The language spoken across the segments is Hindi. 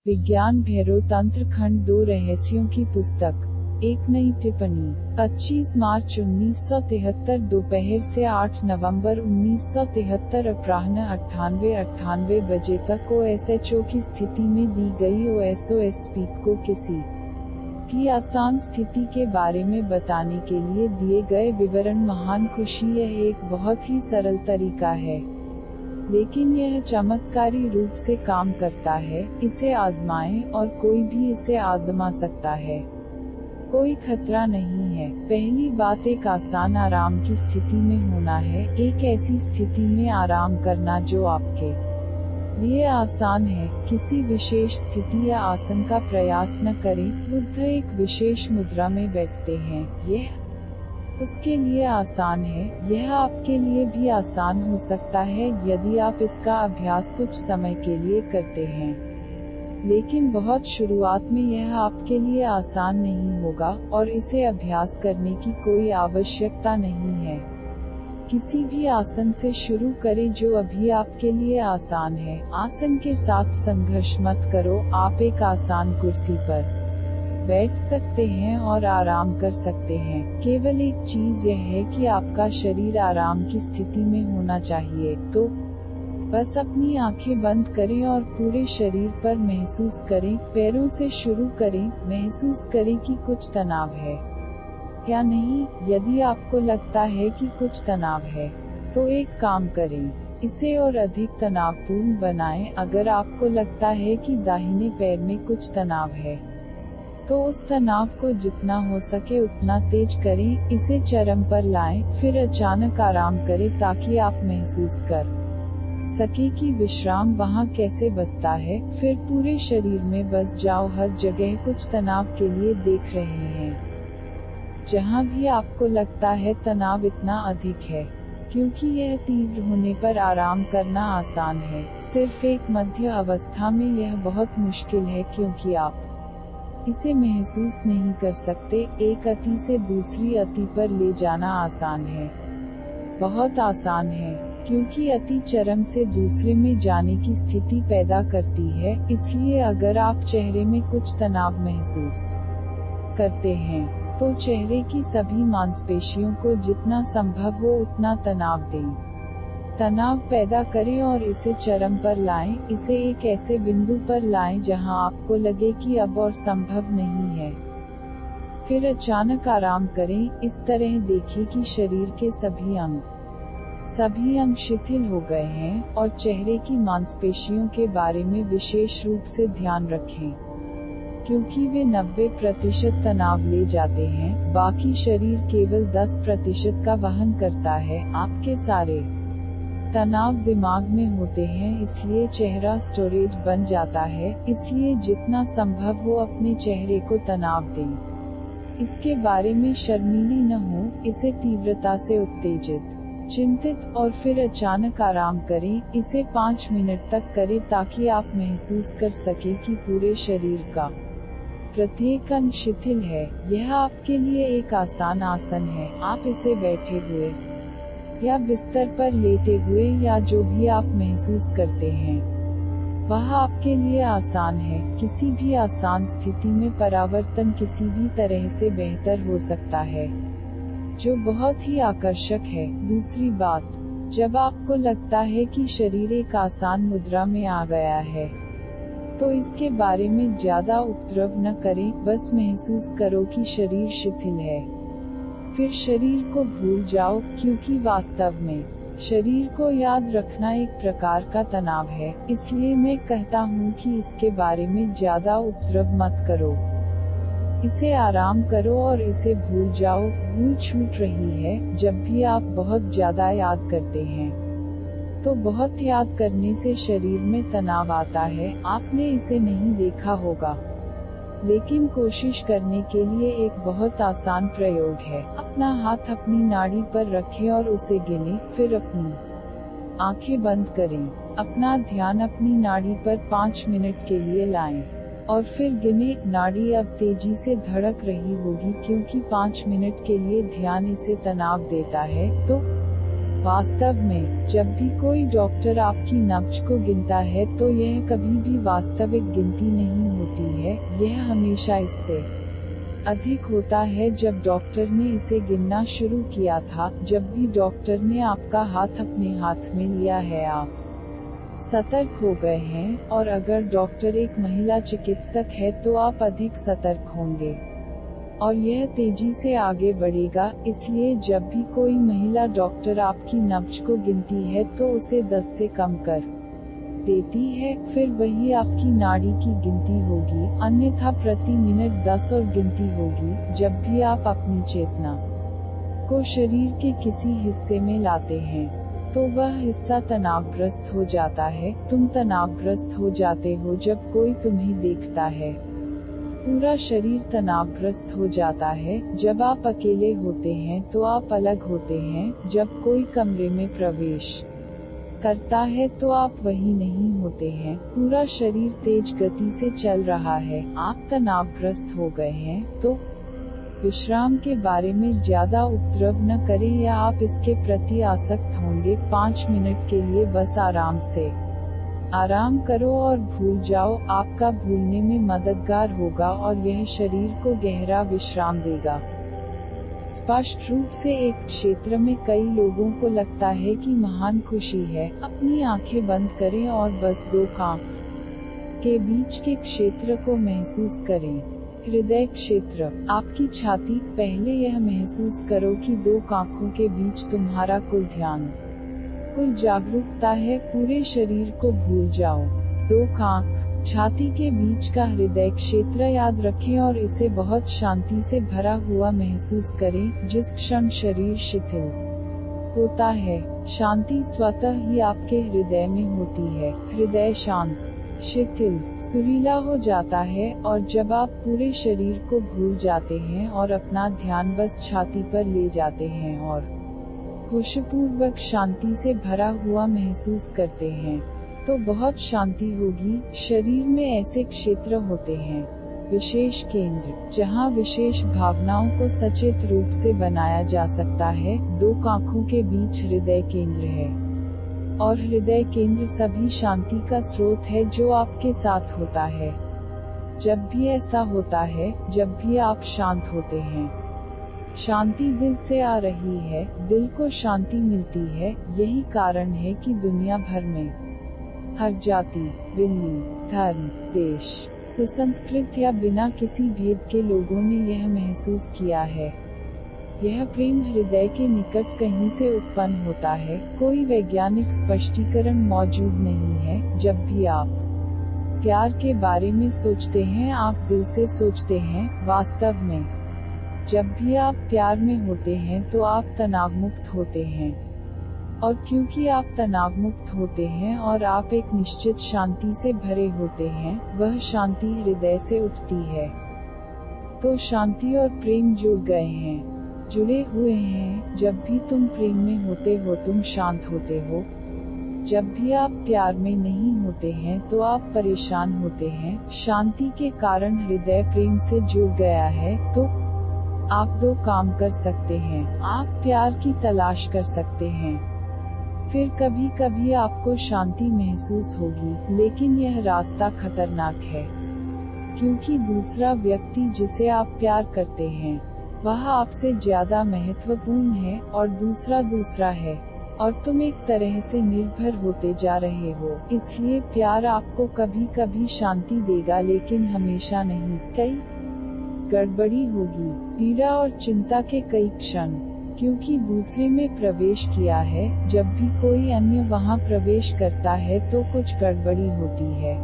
विज्ञान भैरव तंत्र खंड 2 रहस्यों की पुस्तक। एक नई टिप्पणी। 25 मार्च 1973 दोपहर से 8 नवंबर 1973 अपराह्न 98 बजे तक OSHO की स्थिति में दी गई OSOS स्पीक को किसी की आसान स्थिति के बारे में बताने के लिए दिए गए विवरण महान खुशी। यह एक बहुत ही सरल तरीका है, लेकिन यह चमत्कारी रूप से काम करता है। इसे आजमाएं और कोई भी इसे आजमा सकता है। कोई खतरा नहीं है। पहली बात, एक आसान आराम की स्थिति में होना है। एक ऐसी स्थिति में आराम करना जो आपके लिए आसान है। किसी विशेष स्थिति या आसन का प्रयास न करें। बुद्ध एक विशेष मुद्रा में बैठते हैं। यह उसके लिए आसान है। यह आपके लिए भी आसान हो सकता है यदि आप इसका अभ्यास कुछ समय के लिए करते हैं, लेकिन बहुत शुरुआत में यह आपके लिए आसान नहीं होगा और इसे अभ्यास करने की कोई आवश्यकता नहीं है। किसी भी आसन से शुरू करें जो अभी आपके लिए आसान है। आसन के साथ संघर्ष मत करो। आप एक आसान कुर्सी पर बैठ सकते हैं और आराम कर सकते हैं। केवल एक चीज यह है कि आपका शरीर आराम की स्थिति में होना चाहिए। तो बस अपनी आंखें बंद करें और पूरे शरीर पर महसूस करें। पैरों से शुरू करें। महसूस करें कि कुछ तनाव है या नहीं। यदि आपको लगता है कि कुछ तनाव है, तो एक काम करें, इसे और अधिक तनावपूर्ण बनाएं। अगर आपको लगता है कि दाहिने पैर में कुछ तनाव है, तो उस तनाव को जितना हो सके उतना तेज करें। इसे चरम पर लाएं, फिर अचानक आराम करें ताकि आप महसूस कर सके कि विश्राम वहां कैसे बसता है। फिर पूरे शरीर में बस जाओ। हर जगह कुछ तनाव के लिए देख रहे हैं। जहां भी आपको लगता है तनाव इतना अधिक है, क्योंकि यह तीव्र होने पर आराम करना आसान है। सिर्फ एक मध्य अवस्था में यह बहुत मुश्किल है क्योंकि आप इसे महसूस नहीं कर सकते। एक अति से दूसरी अति पर ले जाना आसान है, बहुत आसान है, क्योंकि अति चरम से दूसरे में जाने की स्थिति पैदा करती है। इसलिए अगर आप चेहरे में कुछ तनाव महसूस करते हैं, तो चेहरे की सभी मांसपेशियों को जितना संभव हो उतना तनाव दें। तनाव पैदा करें और इसे चरम पर लाएं। इसे एक ऐसे बिंदु पर लाएं जहां आपको लगे कि अब और संभव नहीं है। फिर अचानक आराम करें। इस तरह देखें कि शरीर के सभी अंग शिथिल हो गए हैं और चेहरे की मांसपेशियों के बारे में विशेष रूप से ध्यान रखें, क्योंकि वे 90% तनाव ले जाते हैं। बाकी शरीर केवल 10% का वहन करता है। आपके सारे तनाव दिमाग में होते हैं, इसलिए चेहरा स्टोरेज बन जाता है। इसलिए जितना संभव हो अपने चेहरे को तनाव दें। इसके बारे में शर्मीली न हो। इसे तीव्रता से उत्तेजित, चिंतित और फिर अचानक आराम करें। इसे 5 मिनट तक करें ताकि आप महसूस कर सकें कि पूरे शरीर का प्रत्येक अंग शिथिल है। यह आपके लिए एक आसान आसन है। आप इसे बैठे हुए या बिस्तर पर लेटे हुए या जो भी आप महसूस करते हैं, वह आपके लिए आसान है। किसी भी आसान स्थिति में परावर्तन किसी भी तरह से बेहतर हो सकता है, जो बहुत ही आकर्षक है। दूसरी बात, जब आपको लगता है कि शरीर एक आसान मुद्रा में आ गया है, तो इसके बारे में ज्यादा उपद्रव न करें। बस महसूस करो कि शरीर शिथिल है। फिर शरीर को भूल जाओ, क्योंकि वास्तव में शरीर को याद रखना एक प्रकार का तनाव है। इसलिए मैं कहता हूँ कि इसके बारे में ज्यादा उपद्रव मत करो। इसे आराम करो और इसे भूल जाओ। भूल छूट रही है। जब भी आप बहुत ज्यादा याद करते हैं, तो बहुत याद करने से शरीर में तनाव आता है। आपने इसे नहीं देखा होगा, लेकिन कोशिश करने के लिए एक बहुत आसान प्रयोग है। अपना हाथ अपनी नाड़ी पर रखें और उसे गिनें। फिर अपनी आंखें बंद करें। अपना ध्यान अपनी नाड़ी पर 5 मिनट के लिए लाएं और फिर गिनें। नाड़ी अब तेजी से धड़क रही होगी, क्योंकि 5 मिनट के लिए ध्यान इसे तनाव देता है। तो वास्तव में, जब भी कोई डॉक्टर आपकी नब्ज को गिनता है तो यह कभी भी वास्तविक गिनती नहीं होती है, यह हमेशा इससे अधिक होता है। जब डॉक्टर ने इसे गिनना शुरू किया था, जब भी डॉक्टर ने आपका हाथ अपने हाथ में लिया है, आप सतर्क हो गए हैं, और अगर डॉक्टर एक महिला चिकित्सक है तो आप अधिक सतर्क होंगे, और यह तेजी से आगे बढ़ेगा। इसलिए जब भी कोई महिला डॉक्टर आपकी नब्ज को गिनती है तो उसे 10 से कम कर देती है, फिर वही आपकी नाड़ी की गिनती होगी, अन्यथा प्रति मिनट 10 और गिनती होगी। जब भी आप अपनी चेतना को शरीर के किसी हिस्से में लाते हैं तो वह हिस्सा तनावग्रस्त हो जाता है। तुम तनावग्रस्त हो जाते हो जब कोई तुम्हें देखता है। पूरा शरीर तनावग्रस्त हो जाता है। जब आप अकेले होते हैं तो आप अलग होते हैं। जब कोई कमरे में प्रवेश करता है तो आप वही नहीं होते हैं। पूरा शरीर तेज गति से चल रहा है, आप तनावग्रस्त हो गए हैं। तो विश्राम के बारे में ज्यादा उपद्रव न करें या आप इसके प्रति आसक्त होंगे। 5 मिनट के लिए बस आराम से आराम करो और भूल जाओ। आपका भूलने में मददगार होगा और यह शरीर को गहरा विश्राम देगा। स्पष्ट रूप से एक क्षेत्र में कई लोगों को लगता है कि महान खुशी है। अपनी आंखें बंद करें और बस 2 कांख के बीच के क्षेत्र को महसूस करें। हृदय क्षेत्र, आपकी छाती। पहले यह महसूस करो कि 2 कांखों के बीच तुम्हारा कुल ध्यान, कुल जागरूकता है। पूरे शरीर को भूल जाओ। 2 कांख, छाती के बीच का हृदय क्षेत्र याद रखें और इसे बहुत शांति से भरा हुआ महसूस करें। जिस क्षण शरीर शिथिल होता है, शांति स्वतः ही आपके हृदय में होती है। हृदय शांत, शिथिल, सुरीला हो जाता है, और जब आप पूरे शरीर को भूल जाते हैं और अपना ध्यान बस छाती पर ले जाते हैं और होशपूर्वक शांति से भरा हुआ महसूस करते हैं, तो बहुत शांति होगी। शरीर में ऐसे क्षेत्र होते हैं, विशेष केंद्र, जहां विशेष भावनाओं को सचेत रूप से बनाया जा सकता है। 2 कांखों के बीच हृदय केंद्र है, और हृदय केंद्र सभी शांति का स्रोत है जो आपके साथ होता है। जब भी ऐसा होता है, जब भी आप शांत होते हैं, शांति दिल से आ रही है, दिल को शांति मिलती है। यही कारण है कि दुनिया भर में हर जाति, लिंग, धर्म, देश, सुसंस्कृत या बिना किसी भेद के लोगों ने यह महसूस किया है। यह प्रेम हृदय के निकट कहीं से उत्पन्न होता है। कोई वैज्ञानिक स्पष्टीकरण मौजूद नहीं है। जब भी आप प्यार के बारे में सोचते हैं, आप दिल से सोचते हैं। वास्तव में, जब भी आप प्यार में होते हैं तो आप तनावमुक्त होते हैं, और क्योंकि आप तनावमुक्त होते हैं और आप एक निश्चित शांति से भरे होते हैं, वह शांति हृदय से उठती है। तो शांति और प्रेम जुड़ गए हैं, जुड़े हुए हैं। जब भी तुम प्रेम में होते हो तुम शांत होते हो। जब भी आप प्यार में नहीं होते हैं तो आप परेशान होते हैं। शांति के कारण हृदय प्रेम से जुड़ गया है। तो आप 2 काम कर सकते हैं। आप प्यार की तलाश कर सकते हैं, फिर कभी कभी आपको शांति महसूस होगी, लेकिन यह रास्ता खतरनाक है, क्योंकि दूसरा व्यक्ति जिसे आप प्यार करते हैं वह आपसे ज्यादा महत्वपूर्ण है, और दूसरा है, और तुम एक तरह से निर्भर होते जा रहे हो। इसलिए प्यार आपको कभी कभी शांति देगा, लेकिन हमेशा नहीं। कई गड़बड़ी होगी, पीड़ा और चिंता के कई क्षण, क्योंकि दूसरे में प्रवेश किया है। जब भी कोई अन्य वहां प्रवेश करता है तो कुछ गड़बड़ी होती है,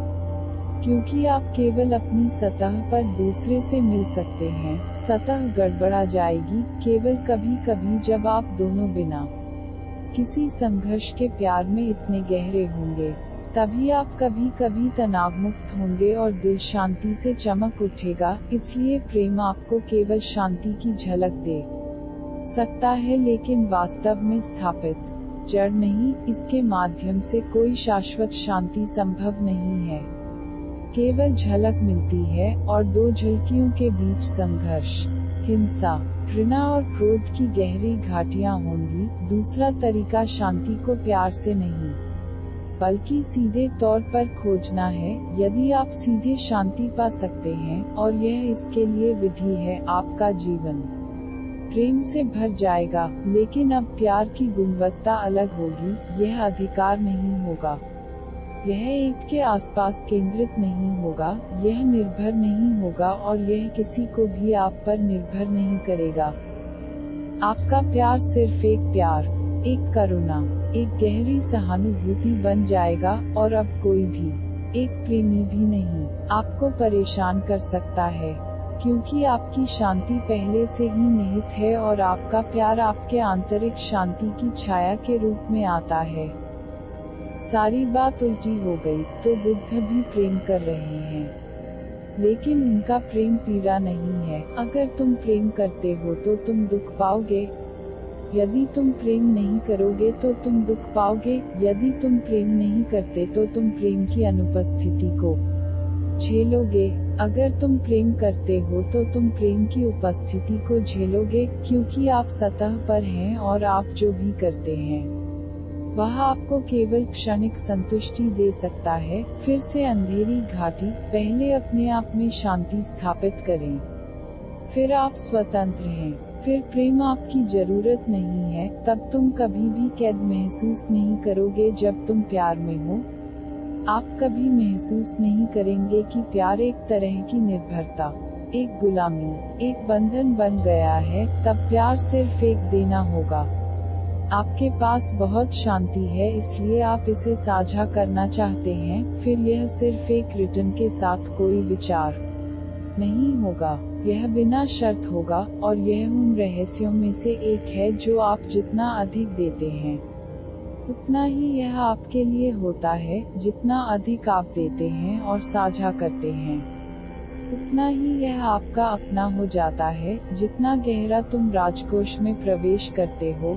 क्योंकि आप केवल अपनी सतह पर दूसरे से मिल सकते हैं। सतह गड़बड़ा जाएगी केवल कभी कभी जब आप दोनों बिना किसी संघर्ष के प्यार में इतने गहरे होंगे। तभी आप कभी कभी तनावमुक्त होंगे और दिल शांति से चमक उठेगा। इसलिए प्रेम आपको केवल शांति की झलक दे सकता है, लेकिन वास्तव में स्थापित जड़ नहीं। इसके माध्यम से कोई शाश्वत शांति संभव नहीं है, केवल झलक मिलती है, और 2 झलकियों के बीच संघर्ष। हिंसा, घृणा और क्रोध की गहरी घाटियां होंगी। दूसरा तरीका शांति को प्यार से नहीं, बल्कि सीधे तौर पर खोजना है। यदि आप सीधे शांति पा सकते हैं, और यह इसके लिए विधि है, आपका जीवन प्रेम से भर जाएगा। लेकिन अब प्यार की गुणवत्ता अलग होगी। यह अधिकार नहीं होगा, यह एक के आसपास केंद्रित नहीं होगा, यह निर्भर नहीं होगा, और यह किसी को भी आप पर निर्भर नहीं करेगा। आपका प्यार सिर्फ एक प्यार, एक करुणा, एक गहरी सहानुभूति बन जाएगा, और अब कोई भी, एक प्रेमी भी नहीं, आपको परेशान कर सकता है, क्योंकि आपकी शांति पहले से ही निहित है और आपका प्यार आपके आंतरिक शांति की छाया के रूप में आता है। सारी बात उल्टी हो गई तो बुद्ध भी प्रेम कर रहे हैं, लेकिन उनका प्रेम पीड़ा नहीं है। अगर तुम प्रेम करते हो तो तुम दुख पाओगे, यदि तुम प्रेम नहीं करोगे तो तुम दुख पाओगे। यदि तुम प्रेम नहीं करते तो तुम प्रेम की अनुपस्थिति को झेलोगे। अगर तुम प्रेम करते हो तो तुम प्रेम की उपस्थिति को झेलोगे, क्योंकि आप सतह पर हैं और आप जो भी करते हैं वह आपको केवल क्षणिक संतुष्टि दे सकता है। फिर से अंधेरी घाटी। पहले अपने आप में शांति स्थापित करें, फिर आप स्वतंत्र हैं, फिर प्रेम आपकी जरूरत नहीं है। तब तुम कभी भी कैद महसूस नहीं करोगे। जब तुम प्यार में हो, आप कभी महसूस नहीं करेंगे कि प्यार एक तरह की निर्भरता, एक गुलामी, एक बंधन बन गया है। तब प्यार सिर्फ एक देना होगा। आपके पास बहुत शांति है, इसलिए आप इसे साझा करना चाहते हैं। फिर यह सिर्फ एक रिटर्न के साथ कोई विचार नहीं होगा, यह बिना शर्त होगा, और यह उन रहस्यों में से एक है जो आप जितना अधिक देते हैं, उतना ही यह आपके लिए होता है। जितना अधिक आप देते हैं और साझा करते हैं, उतना ही यह आपका अपना हो जाता है। जितना गहरा तुम राजकोष में प्रवेश करते हो,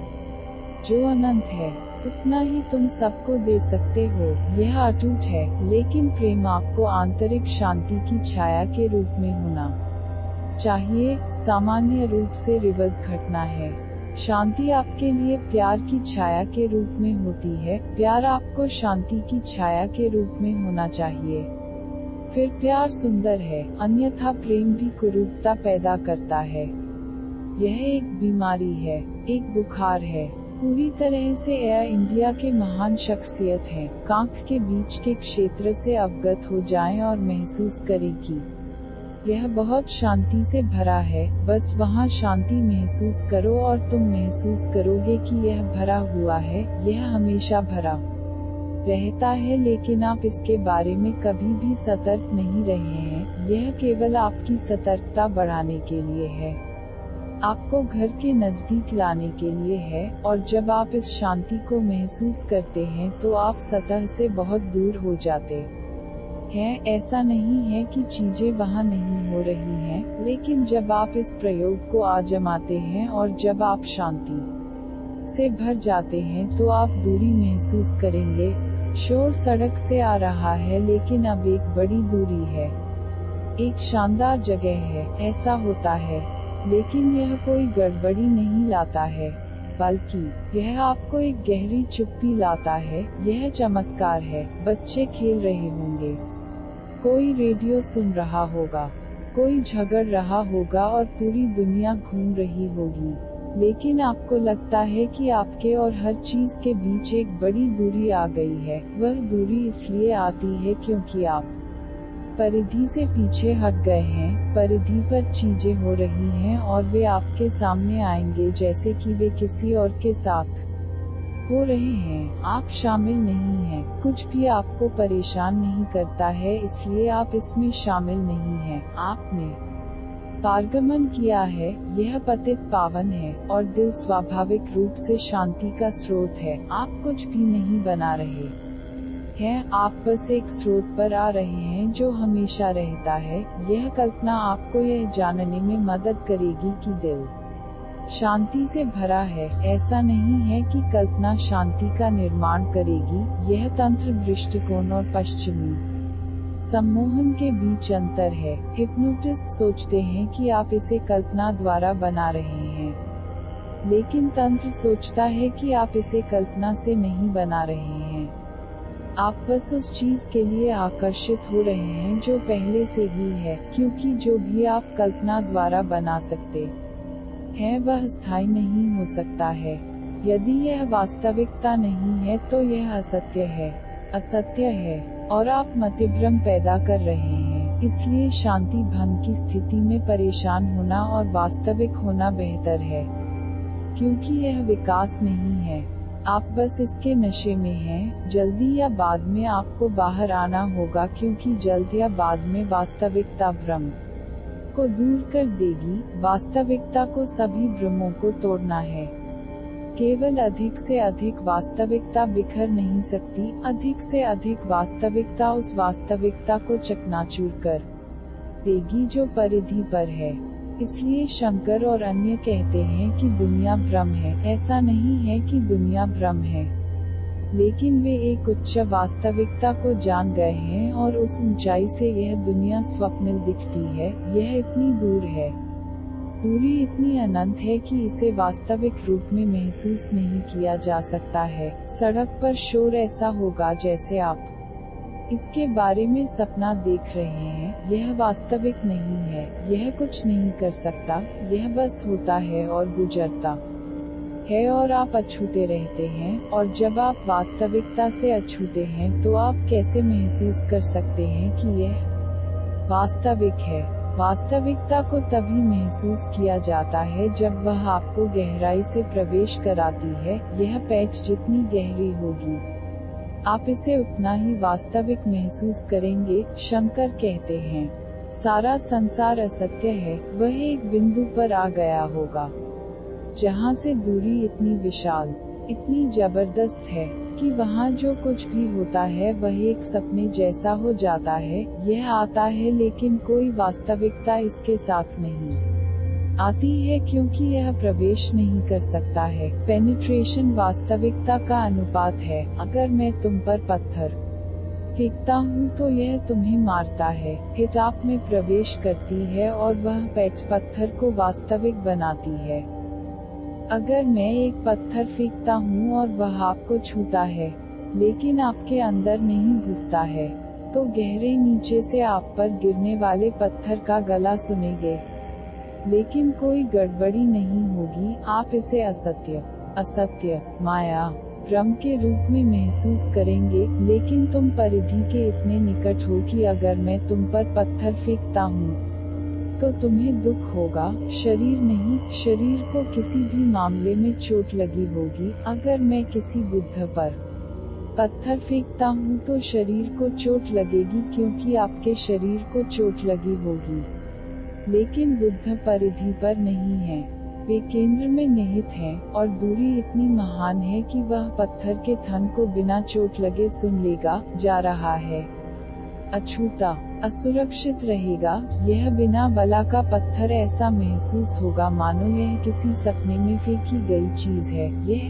जो अनंत है, उतना ही तुम सबको दे सकते हो। यह अटूट है, लेकिन प्रेम आपको आंतरिक शांति की छाया के रूप में होना चाहिए। सामान्य रूप से रिवर्स घटना है। शांति आपके लिए प्यार की छाया के रूप में होती है, प्यार आपको शांति की छाया के रूप में होना चाहिए। फिर प्यार सुंदर है, अन्यथा प्रेम भी कुरूपता पैदा करता है। यह एक बीमारी है, एक बुखार है। पूरी तरह से एयर इंडिया के महान शख्सियत हैं। कांख के बीच के क्षेत्र से अवगत हो जाएं और महसूस करें कि यह बहुत शांति से भरा है। बस वहाँ शांति महसूस करो और तुम महसूस करोगे कि यह भरा हुआ है। यह हमेशा भरा रहता है, लेकिन आप इसके बारे में कभी भी सतर्क नहीं रहे हैं। यह केवल आपकी सतर्कता बढ़ाने के लिए है, आपको घर के नजदीक लाने के लिए है। और जब आप इस शांति को महसूस करते हैं तो आप सतह से बहुत दूर हो जाते हैं। ऐसा नहीं है कि चीजें वहां नहीं हो रही हैं, लेकिन जब आप इस प्रयोग को आजमाते हैं और जब आप शांति से भर जाते हैं तो आप दूरी महसूस करेंगे। शोर सड़क से आ रहा है, लेकिन अब एक बड़ी दूरी है, एक शानदार जगह है। ऐसा होता है, लेकिन यह कोई गड़बड़ी नहीं लाता है, बल्कि यह आपको एक गहरी चुप्पी लाता है। यह चमत्कार है। बच्चे खेल रहे होंगे, कोई रेडियो सुन रहा होगा, कोई झगड़ रहा होगा और पूरी दुनिया घूम रही होगी, लेकिन आपको लगता है कि आपके और हर चीज के बीच एक बड़ी दूरी आ गई है। वह दूरी इसलिए आती है क्योंकि आप परिधि से पीछे हट गए हैं। परिधि पर चीजें हो रही हैं और वे आपके सामने आएंगे जैसे कि वे किसी और के साथ हो रहे हैं। आप शामिल नहीं हैं। कुछ भी आपको परेशान नहीं करता है, इसलिए आप इसमें शामिल नहीं हैं। आपने पारगमन किया है। यह पतित पावन है और दिल स्वाभाविक रूप से शांति का स्रोत है। आप कुछ भी नहीं बना रहे हैं, आप बस एक स्रोत पर आ रहे हैं जो हमेशा रहता है। यह कल्पना आपको यह जानने में मदद करेगी कि दिल शांति से भरा है। ऐसा नहीं है कि कल्पना शांति का निर्माण करेगी। यह तंत्र दृष्टिकोण और पश्चिमी सम्मोहन के बीच अंतर है। हिप्नोटिस्ट सोचते हैं कि आप इसे कल्पना द्वारा बना रहे हैं, लेकिन तंत्र सोचता है कि आप इसे कल्पना से नहीं बना रहे हैं। आप बस उस चीज के लिए आकर्षित हो रहे हैं जो पहले से ही है, क्योंकि जो भी आप कल्पना द्वारा बना सकते हैं वह स्थायी नहीं हो सकता है। यदि यह वास्तविकता नहीं है तो यह असत्य है और आप मतिभ्रम पैदा कर रहे हैं। इसलिए शांति भंग की स्थिति में परेशान होना और वास्तविक होना बेहतर है, क्योंकि यह विकास नहीं है। आप बस इसके नशे में हैं। जल्दी या बाद में आपको बाहर आना होगा, क्योंकि जल्द या बाद में वास्तविकता भ्रम को दूर कर देगी। वास्तविकता को सभी भ्रमों को तोड़ना है। केवल अधिक से अधिक वास्तविकता बिखर नहीं सकती। अधिक से अधिक वास्तविकता उस वास्तविकता को चकनाचूर कर देगी जो परिधि पर है। इसलिए शंकर और अन्य कहते हैं कि दुनिया भ्रम है। ऐसा नहीं है कि दुनिया भ्रम है, लेकिन वे एक उच्च वास्तविकता को जान गए हैं और उस ऊंचाई से यह दुनिया स्वप्निल दिखती है। यह इतनी दूर है, दूरी इतनी अनंत है कि इसे वास्तविक रूप में महसूस नहीं किया जा सकता है। सड़क पर शोर ऐसा होगा जैसे आप इसके बारे में सपना देख रहे हैं। यह वास्तविक नहीं है, यह कुछ नहीं कर सकता, यह बस होता है और गुजरता है और आप अछूते रहते हैं। और जब आप वास्तविकता से अछूते हैं तो आप कैसे महसूस कर सकते हैं कि यह वास्तविक है? वास्तविकता को तभी महसूस किया जाता है जब वह आपको गहराई से प्रवेश कराती है। यह पैच जितनी गहरी होगी, आप इसे उतना ही वास्तविक महसूस करेंगे। शंकर कहते हैं, सारा संसार असत्य है। वह एक बिंदु पर आ गया होगा जहां से दूरी इतनी विशाल, इतनी जबरदस्त है कि वहाँ जो कुछ भी होता है वह एक सपने जैसा हो जाता है। यह आता है लेकिन कोई वास्तविकता इसके साथ नहीं आती है, क्योंकि यह प्रवेश नहीं कर सकता है। पेनिट्रेशन वास्तविकता का अनुपात है। अगर मैं तुम पर पत्थर फेंकता हूँ तो यह तुम्हें मारता है। हिट आप में प्रवेश करती है और वह पैच पत्थर को वास्तविक बनाती है। अगर मैं एक पत्थर फेंकता हूँ और वह आपको छूता है, लेकिन आपके अंदर नहीं घुसता है, तो गहरे नीचे से आप पर गिरने वाले पत्थर का गला सुनेंगे, लेकिन कोई गड़बड़ी नहीं होगी। आप इसे असत्य, माया, भ्रम के रूप में महसूस करेंगे, लेकिन तुम परिधि के इतने निकट हो कि अगर मैं तुम पर पत्थर फेंकता हूँ तो तुम्हें दुख होगा, शरीर नहीं। शरीर को किसी भी मामले में चोट लगी होगी। अगर मैं किसी बुद्ध पर पत्थर फेंकता हूँ तो शरीर को चोट लगेगी, क्योंकि आपके शरीर को चोट लगी होगी, लेकिन बुद्ध परिधि पर नहीं है। वे केंद्र में निहित हैं और दूरी इतनी महान है कि वह पत्थर के थन को बिना चोट लगे सुन लेगा। जा रहा है, अछूता, असुरक्षित रहेगा। यह बिना बला का पत्थर ऐसा महसूस होगा मानो यह किसी सपने में फेंकी गई चीज है। यह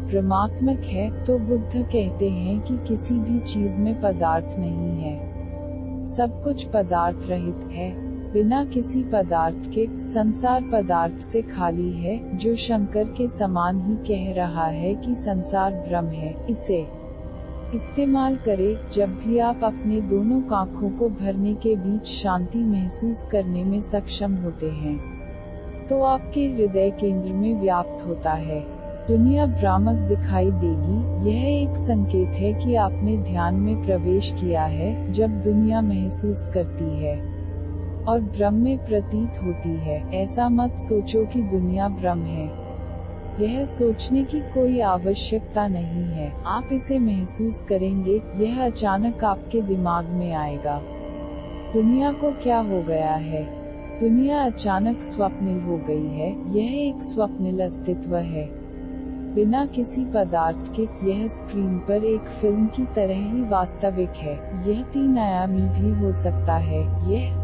भ्रमात्मक है। तो बुद्ध कहते हैं कि किसी भी चीज में पदार्थ नहीं है, सब कुछ पदार्थ रहित है। बिना किसी पदार्थ के संसार पदार्थ से खाली है, जो शंकर के समान ही कह रहा है कि संसार भ्रम है। इसे इस्तेमाल करें जब भी आप अपने दोनों आँखों को भरने के बीच शांति महसूस करने में सक्षम होते हैं, तो आपके हृदय केंद्र में व्याप्त होता है। दुनिया भ्रामक दिखाई देगी। यह एक संकेत है कि आपने ध्यान में प्रवेश किया है। जब दुनिया महसूस करती है और भ्रम में प्रतीत होती है, ऐसा मत सोचो कि दुनिया भ्रम है। यह सोचने की कोई आवश्यकता नहीं है। आप इसे महसूस करेंगे। यह अचानक आपके दिमाग में आएगा, दुनिया को क्या हो गया है? दुनिया अचानक स्वप्निल हो गई है। यह एक स्वप्निल अस्तित्व है, बिना किसी पदार्थ के। यह स्क्रीन पर एक फिल्म की तरह ही वास्तविक है। यह 3 आयामी भी हो सकता है। यह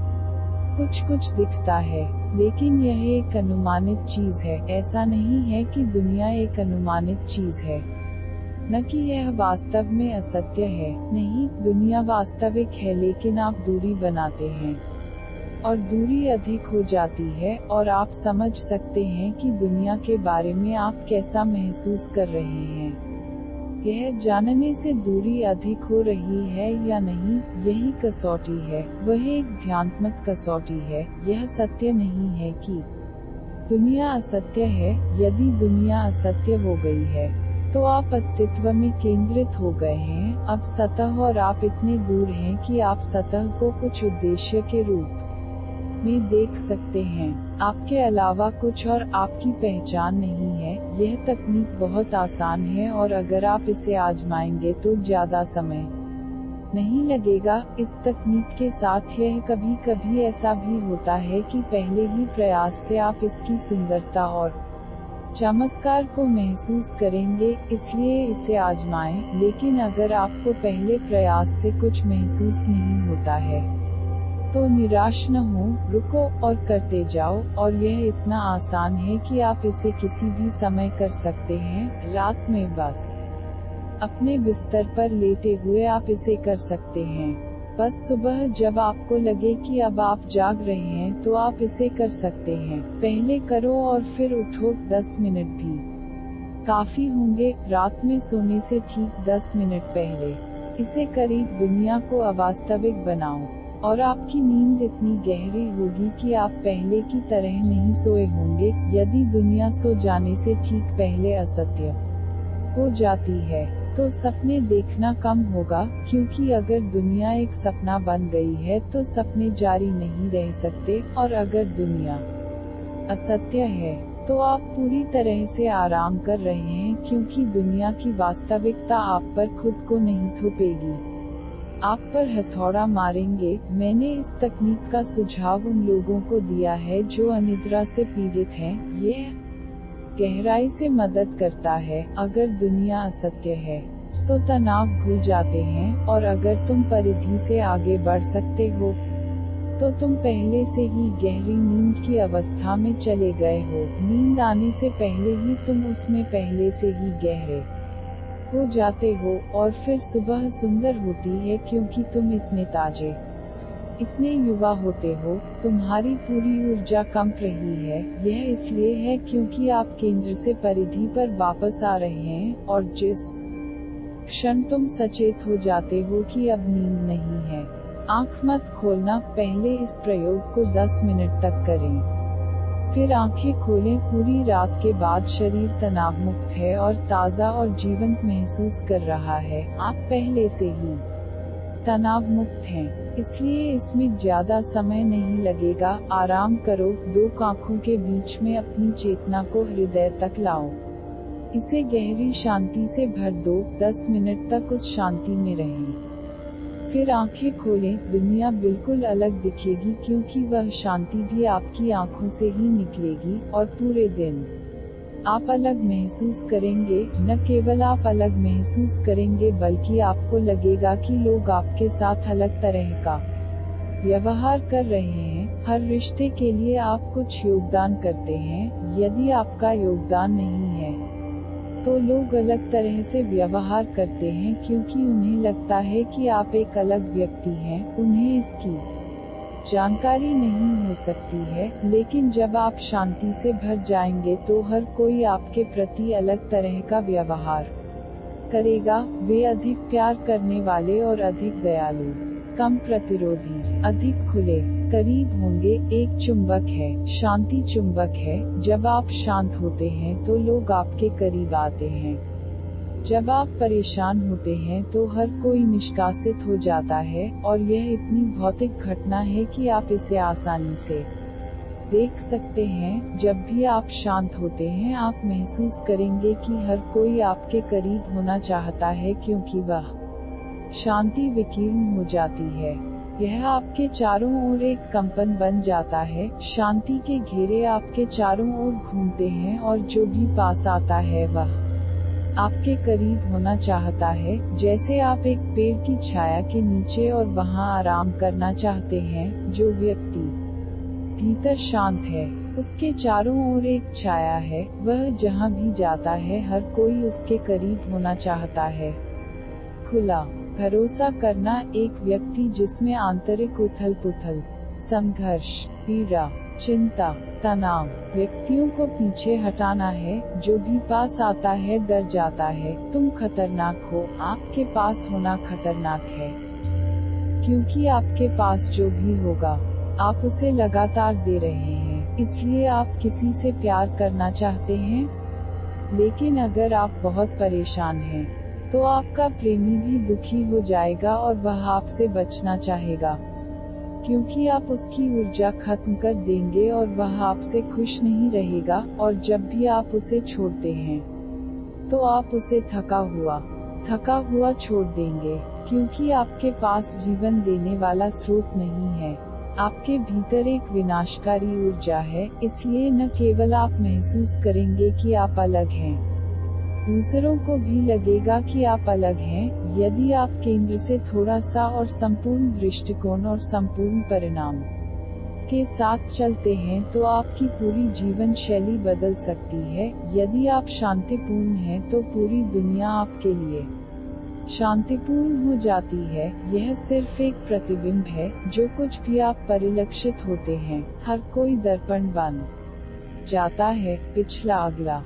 कुछ दिखता है, लेकिन यह एक अनुमानित चीज है। ऐसा नहीं है कि दुनिया एक अनुमानित चीज है। न कि यह वास्तव में असत्य है। नहीं, दुनिया वास्तविक है, लेकिन आप दूरी बनाते हैं और दूरी अधिक हो जाती है, और आप समझ सकते हैं कि दुनिया के बारे में आप कैसा महसूस कर रहे हैं। यह जानने से दूरी अधिक हो रही है या नहीं, यही कसौटी है। वह एक ध्यानात्मक कसौटी है। यह सत्य नहीं है कि दुनिया असत्य है। यदि दुनिया असत्य हो गई है, तो आप अस्तित्व में केंद्रित हो गए हैं। अब सतह और आप इतने दूर हैं कि आप सतह को कुछ उद्देश्य के रूप में देख सकते हैं, आपके अलावा कुछ और आपकी पहचान नहीं है। यह तकनीक बहुत आसान है, और अगर आप इसे आजमाएंगे तो ज्यादा समय नहीं लगेगा। इस तकनीक के साथ यह कभी कभी ऐसा भी होता है कि पहले ही प्रयास से आप इसकी सुंदरता और चमत्कार को महसूस करेंगे, इसलिए इसे आजमाएं। लेकिन अगर आपको पहले प्रयास से कुछ महसूस नहीं होता है, तो निराश न हो, रुको और करते जाओ। और यह इतना आसान है कि आप इसे किसी भी समय कर सकते हैं। रात में बस अपने बिस्तर पर लेटे हुए आप इसे कर सकते हैं। बस सुबह जब आपको लगे कि अब आप जाग रहे हैं, तो आप इसे कर सकते हैं। पहले करो और फिर उठो। 10 मिनट भी काफी होंगे। रात में सोने से ठीक 10 मिनट पहले इसे करीब दुनिया को अवास्तविक बनाओ, और आपकी नींद इतनी गहरी होगी कि आप पहले की तरह नहीं सोए होंगे। यदि दुनिया सो जाने से ठीक पहले असत्य हो जाती है, तो सपने देखना कम होगा, क्योंकि अगर दुनिया एक सपना बन गई है तो सपने जारी नहीं रह सकते। और अगर दुनिया असत्य है, तो आप पूरी तरह से आराम कर रहे हैं, क्योंकि दुनिया की वास्तविकता आप पर खुद को नहीं थोपेगी, आप पर हथौड़ा मारेंगे। मैंने इस तकनीक का सुझाव उन लोगों को दिया है जो अनिद्रा से पीड़ित हैं। यह गहराई से मदद करता है। अगर दुनिया असत्य है, तो तनाव घुल जाते हैं, और अगर तुम परिधि से आगे बढ़ सकते हो, तो तुम पहले से ही गहरी नींद की अवस्था में चले गए हो। नींद आने से पहले ही तुम उसमें पहले से ही गहरे हो जाते हो, और फिर सुबह सुंदर होती है, क्योंकि तुम इतने ताजे, इतने युवा होते हो। तुम्हारी पूरी ऊर्जा कंप रही है। यह इसलिए है क्योंकि आप केंद्र से परिधि पर वापस आ रहे हैं, और जिस क्षण तुम सचेत हो जाते हो कि अब नींद नहीं है, आंख मत खोलना। पहले इस प्रयोग को 10 मिनट तक करें, फिर आंखें खोलें। पूरी रात के बाद शरीर तनाव मुक्त है और ताज़ा और जीवंत महसूस कर रहा है। आप पहले से ही तनाव मुक्त हैं, इसलिए इसमें ज्यादा समय नहीं लगेगा। आराम करो। 2 आंखों के बीच में अपनी चेतना को हृदय तक लाओ। इसे गहरी शांति से भर दो। 10 मिनट तक उस शांति में रहें, फिर आंखें खोलें। दुनिया बिल्कुल अलग दिखेगी, क्योंकि वह शांति भी आपकी आंखों से ही निकलेगी, और पूरे दिन आप अलग महसूस करेंगे। न केवल आप अलग महसूस करेंगे, बल्कि आपको लगेगा कि लोग आपके साथ अलग तरह का व्यवहार कर रहे हैं। हर रिश्ते के लिए आप कुछ योगदान करते हैं। यदि आपका योगदान नहीं है, तो लोग अलग तरह से व्यवहार करते हैं, क्योंकि उन्हें लगता है कि आप एक अलग व्यक्ति हैं। उन्हें इसकी जानकारी नहीं हो सकती है, लेकिन जब आप शांति से भर जाएंगे, तो हर कोई आपके प्रति अलग तरह का व्यवहार करेगा। वे अधिक प्यार करने वाले और अधिक दयालु, कम प्रतिरोधी, अधिक खुले, करीब होंगे। एक चुंबक है, शांति चुंबक है। जब आप शांत होते हैं, तो लोग आपके करीब आते हैं। जब आप परेशान होते हैं, तो हर कोई निष्कासित हो जाता है, और यह इतनी भौतिक घटना है कि आप इसे आसानी से देख सकते हैं। जब भी आप शांत होते हैं, आप महसूस करेंगे कि हर कोई आपके करीब होना चाहता है, क्योंकि वह शांति विकीर्ण हो जाती है। यह आपके चारों ओर एक कंपन बन जाता है। शांति के घेरे आपके चारों ओर घूमते हैं, और जो भी पास आता है वह आपके करीब होना चाहता है। जैसे आप एक पेड़ की छाया के नीचे और वहां आराम करना चाहते हैं। जो व्यक्ति भीतर शांत है, उसके चारों ओर एक छाया है, वह जहाँ भी जाता है हर कोई उसके करीब होना चाहता है। खुला भरोसा करना, एक व्यक्ति जिसमें आंतरिक उथल पुथल, संघर्ष, पीड़ा, चिंता, तनाव, व्यक्तियों को पीछे हटाना है। जो भी पास आता है डर जाता है। तुम खतरनाक हो, आपके पास होना खतरनाक है, क्योंकि आपके पास जो भी होगा आप उसे लगातार दे रहे हैं, इसलिए आप किसी से प्यार करना चाहते हैं। लेकिन अगर आप बहुत परेशान हैं, तो आपका प्रेमी भी दुखी हो जाएगा और वह आपसे बचना चाहेगा, क्योंकि आप उसकी ऊर्जा खत्म कर देंगे और वह आपसे खुश नहीं रहेगा। और जब भी आप उसे छोड़ते हैं, तो आप उसे थका हुआ छोड़ देंगे, क्योंकि आपके पास जीवन देने वाला स्रोत नहीं है। आपके भीतर एक विनाशकारी ऊर्जा है, इसलिए न केवल आप महसूस करेंगे कि आप अलग हैं, दूसरों को भी लगेगा कि आप अलग हैं। यदि आप केंद्र से थोड़ा सा और संपूर्ण दृष्टिकोण और संपूर्ण परिणाम के साथ चलते हैं, तो आपकी पूरी जीवन शैली बदल सकती है। यदि आप शांतिपूर्ण हैं, तो पूरी दुनिया आपके लिए शांतिपूर्ण हो जाती है। यह सिर्फ एक प्रतिबिंब है। जो कुछ भी आप परिलक्षित होते हैं, हर कोई दर्पण बन जाता है। पिछला अगला